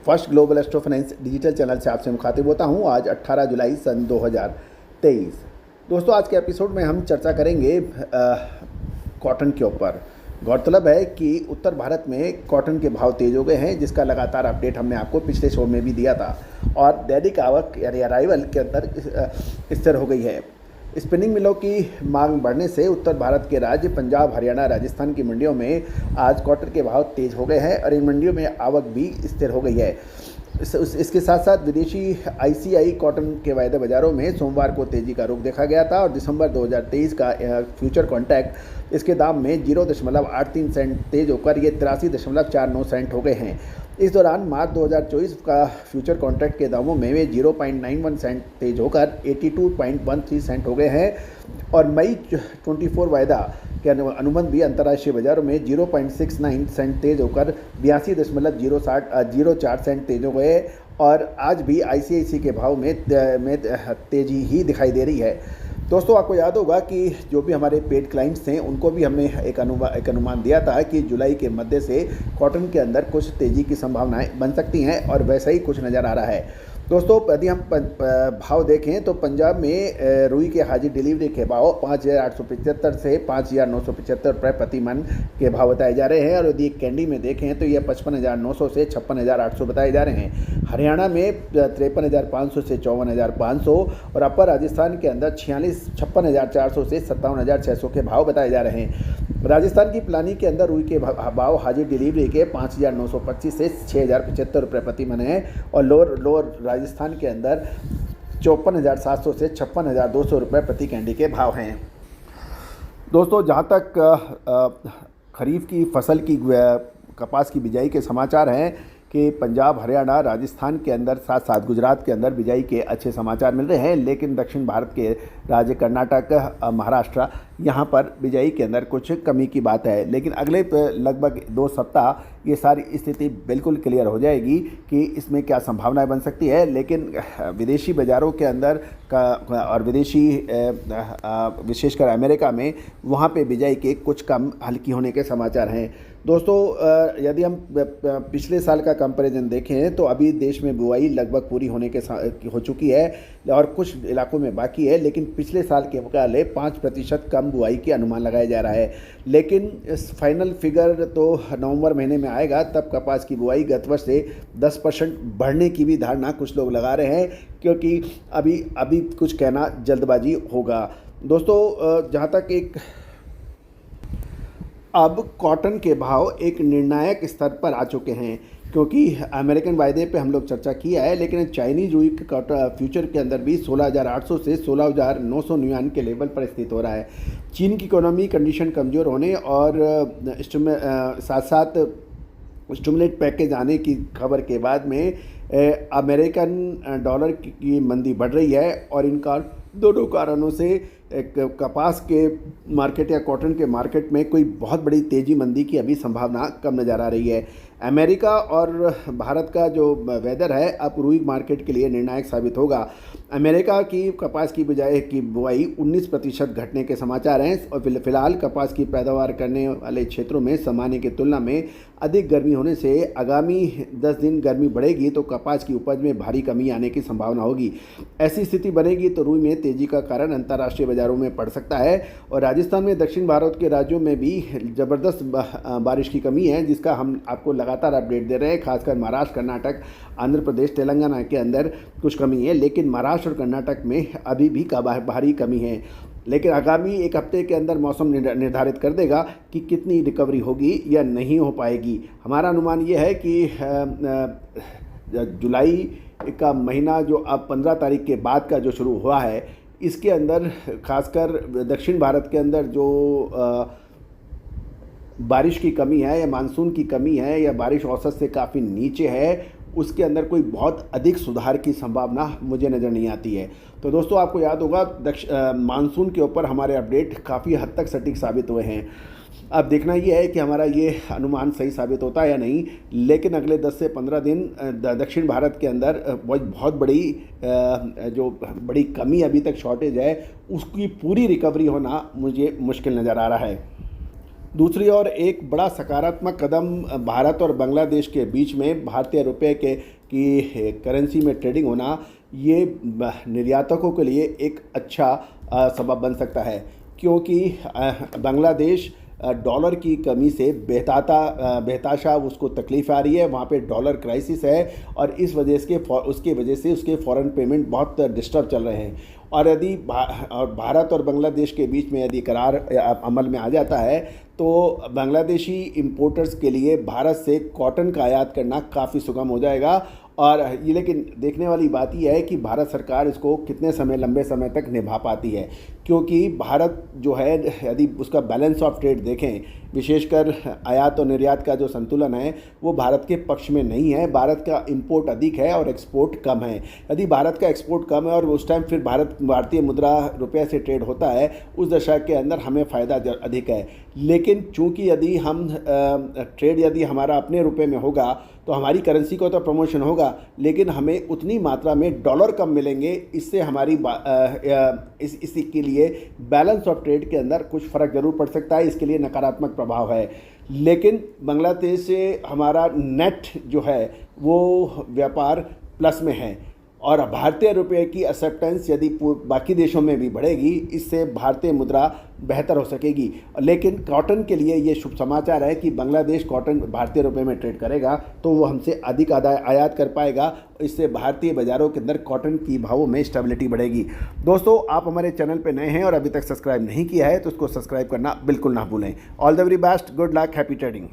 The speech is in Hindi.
First global astro finance digital channel से आपसे मुखातिब होता हूं। आज 18 जुलाई सन 2023। दोस्तों, आज के एपिसोड में हम चर्चा करेंगे कॉटन के ऊपर। गौरतलब है कि उत्तर भारत में कॉटन के भाव तेज हो गए हैं, जिसका लगातार अपडेट हमने आपको पिछले शो में भी दिया था और दैनिक आवक यानी अराइवल के अंदर स्थिर हो गई है। स्पिनिंग मिलों की मांग बढ़ने से उत्तर भारत के राज्य पंजाब, हरियाणा, राजस्थान की मंडियों में आज कॉटन के भाव तेज हो गए हैं और इन मंडियों में आवक भी स्थिर हो गई है। इसके साथ साथ विदेशी आईसीआई कॉटन के वायदे बाज़ारों में सोमवार को तेज़ी का रुख देखा गया था और दिसंबर 2023 का फ्यूचर कॉन्ट्रैक्ट इसके दाम में 0.83 सेंट तेज होकर ये 83.49 सेंट हो गए हैं। इस दौरान मार्च 2024 का फ्यूचर कॉन्ट्रैक्ट के दामों में वे 0.91 सेंट तेज होकर 82.13 सेंट हो गए हैं और मई 24 वायदा के अनुबंध भी अंतर्राष्ट्रीय बाजारों में 0.69 सेंट तेज होकर 82.04 सेंट तेज हो गए और आज भी आईसीआईसी के भाव में तेजी ही दिखाई दे रही है। दोस्तों, आपको याद होगा कि जो भी हमारे पेड क्लाइंट्स थे उनको भी हमने एक अनुमान दिया था कि जुलाई के मध्य से कॉटन के अंदर कुछ तेज़ी की संभावनाएं बन सकती हैं और वैसा ही कुछ नज़र आ रहा है। दोस्तों, यदि हम भाव देखें तो पंजाब में रुई के हाजिर डिलीवरी के भाव 5,875 से 5,975 रुपये प्रति मन के भाव बताए जा रहे हैं और यदि कैंडी में देखें तो यह 55,900 से 56,800 बताए जा रहे हैं। हरियाणा में 53,500 से 54,500 और अपर राजस्थान के अंदर 56,400 से 57,600 के भाव बताए जा रहे हैं। राजस्थान की प्लानी के अंदर रुई के भाव हाजिर डिलीवरी के 5,925 से 6,075 रुपये प्रति मन है और लोअर राजस्थान के अंदर 54,700 से 56,200 रुपये प्रति कैंडी के भाव हैं। दोस्तों, जहाँ तक खरीफ की फसल की कपास की बिजाई के समाचार हैं कि पंजाब, हरियाणा, राजस्थान के अंदर साथ साथ गुजरात के अंदर बिजाई के अच्छे समाचार मिल रहे हैं, लेकिन दक्षिण भारत के राज्य कर्नाटक, महाराष्ट्र यहाँ पर बिजाई के अंदर कुछ कमी की बात है। लेकिन अगले लगभग 2 सप्ताह ये सारी स्थिति बिल्कुल क्लियर हो जाएगी कि इसमें क्या संभावनाएं बन सकती है। लेकिन विदेशी बाज़ारों के अंदर और विदेशी विशेषकर अमेरिका में वहाँ पे बिजाई के कुछ कम हल्की होने के समाचार हैं। दोस्तों, यदि हम पिछले साल का कंपैरिजन देखें तो अभी देश में बुआई लगभग पूरी होने के हो चुकी है और कुछ इलाकों में बाकी है, लेकिन पिछले साल के मुकाबले 5% कम बुआई की अनुमान लगाया जा रहा है। लेकिन इस फाइनल फिगर तो नवंबर महीने में आएगा, तब कपास की बुआई गत वर्ष से 10% बढ़ने की भी धारणा कुछ लोग लगा रहे हैं, क्योंकि अभी कुछ कहना जल्दबाजी होगा। दोस्तों, जहाँ तक अब कॉटन के भाव एक निर्णायक स्तर पर आ चुके हैं, क्योंकि अमेरिकन वायदे पे हम लोग चर्चा किया है, लेकिन चाइनीज रुई के फ्यूचर के अंदर भी 16,800 से 16,900 युआन के लेवल पर स्थित हो रहा है। चीन की इकोनॉमी कंडीशन कमज़ोर होने और साथ साथ स्टिमुलेट पैकेज आने की खबर के बाद में अमेरिकन डॉलर की मंदी बढ़ रही है और इनका दोनों कारणों से कपास के मार्केट या कॉटन के मार्केट में कोई बहुत बड़ी तेज़ी मंदी की अभी संभावना कम नज़र आ रही है। अमेरिका और भारत का जो वेदर है अब रुई मार्केट के लिए निर्णायक साबित होगा। अमेरिका की कपास की बजाय की बुआई 19% घटने के समाचार हैं और फिलहाल कपास की पैदावार करने वाले क्षेत्रों में सामान्य की तुलना में अधिक गर्मी होने से आगामी 10 दिन गर्मी बढ़ेगी तो कपास की उपज में भारी कमी आने की संभावना होगी। ऐसी स्थिति बनेगी तो रुई में तेज़ी का कारण अंतर्राष्ट्रीय बाजारों में पड़ सकता है और राजस्थान में दक्षिण भारत के राज्यों में भी ज़बरदस्त बारिश की कमी है, जिसका हम आपको लगातार अपडेट दे रहे हैं। खासकर महाराष्ट्र, कर्नाटक, आंध्र प्रदेश, तेलंगाना के अंदर कुछ कमी है, लेकिन महाराष्ट्र और कर्नाटक में अभी भी भारी कमी है। लेकिन आगामी एक हफ्ते के अंदर मौसम निर्धारित कर देगा कि कितनी रिकवरी होगी या नहीं हो पाएगी। हमारा अनुमान ये है कि जुलाई का महीना जो अब 15 तारीख के बाद का जो शुरू हुआ है, इसके अंदर खासकर दक्षिण भारत के अंदर जो बारिश की कमी है या मानसून की कमी है या बारिश औसत से काफ़ी नीचे है, उसके अंदर कोई बहुत अधिक सुधार की संभावना मुझे नज़र नहीं आती है। तो दोस्तों, आपको याद होगा मानसून के ऊपर हमारे अपडेट काफ़ी हद तक सटीक साबित हुए हैं। अब देखना ये है कि हमारा ये अनुमान सही साबित होता है या नहीं, लेकिन अगले 10 से 15 दिन दक्षिण भारत के अंदर बहुत बड़ी जो बड़ी कमी अभी तक शॉर्टेज है, उसकी पूरी रिकवरी होना मुझे मुश्किल नज़र आ रहा है। दूसरी ओर एक बड़ा सकारात्मक कदम भारत और बांग्लादेश के बीच में भारतीय रुपये के की करेंसी में ट्रेडिंग होना, ये निर्यातकों के लिए एक अच्छा सबब बन सकता है, क्योंकि बांग्लादेश डॉलर की कमी से बेहताशा उसको तकलीफ़ आ रही है। वहाँ पे डॉलर क्राइसिस है और इस वजह से उसकी वजह से उसके फॉरेन पेमेंट बहुत डिस्टर्ब चल रहे हैं। और यदि भारत और बांग्लादेश के बीच में यदि करार अमल में आ जाता है तो बांग्लादेशी इंपोर्टर्स के लिए भारत से कॉटन का आयात करना काफ़ी सुगम हो जाएगा। और ये लेकिन देखने वाली बात यह है कि भारत सरकार इसको कितने लंबे समय तक निभा पाती है, क्योंकि भारत जो है यदि उसका बैलेंस ऑफ ट्रेड देखें, विशेषकर आयात और निर्यात का जो संतुलन है वो भारत के पक्ष में नहीं है। भारत का इंपोर्ट अधिक है और एक्सपोर्ट कम है। यदि भारत का एक्सपोर्ट कम है और उस टाइम फिर भारतीय मुद्रा रुपये से ट्रेड होता है, उस दशा के अंदर हमें फ़ायदा अधिक है। लेकिन चूंकि यदि हम ट्रेड यदि हमारा अपने रुपये में होगा तो हमारी करेंसी को तो प्रमोशन होगा, लेकिन हमें उतनी मात्रा में डॉलर कम मिलेंगे। इससे हमारी इसी के लिए बैलेंस ऑफ ट्रेड के अंदर कुछ फ़र्क ज़रूर पड़ सकता है। इसके लिए नकारात्मक प्रभाव है। लेकिन बांग्लादेश से हमारा नेट जो है वो व्यापार प्लस में है और भारतीय रुपये की एक्सेप्टेंस यदि बाकी देशों में भी बढ़ेगी, इससे भारतीय मुद्रा बेहतर हो सकेगी। लेकिन कॉटन के लिए ये शुभ समाचार है कि बांग्लादेश कॉटन भारतीय रुपये में ट्रेड करेगा तो वो हमसे अधिक आयात कर पाएगा। इससे भारतीय बाज़ारों के अंदर कॉटन की भावों में स्टेबिलिटी बढ़ेगी। दोस्तों, आप हमारे चैनल पर नए हैं और अभी तक सब्सक्राइब नहीं किया है तो उसको सब्सक्राइब करना बिल्कुल ना भूलें। All the very best, good luck, happy trading.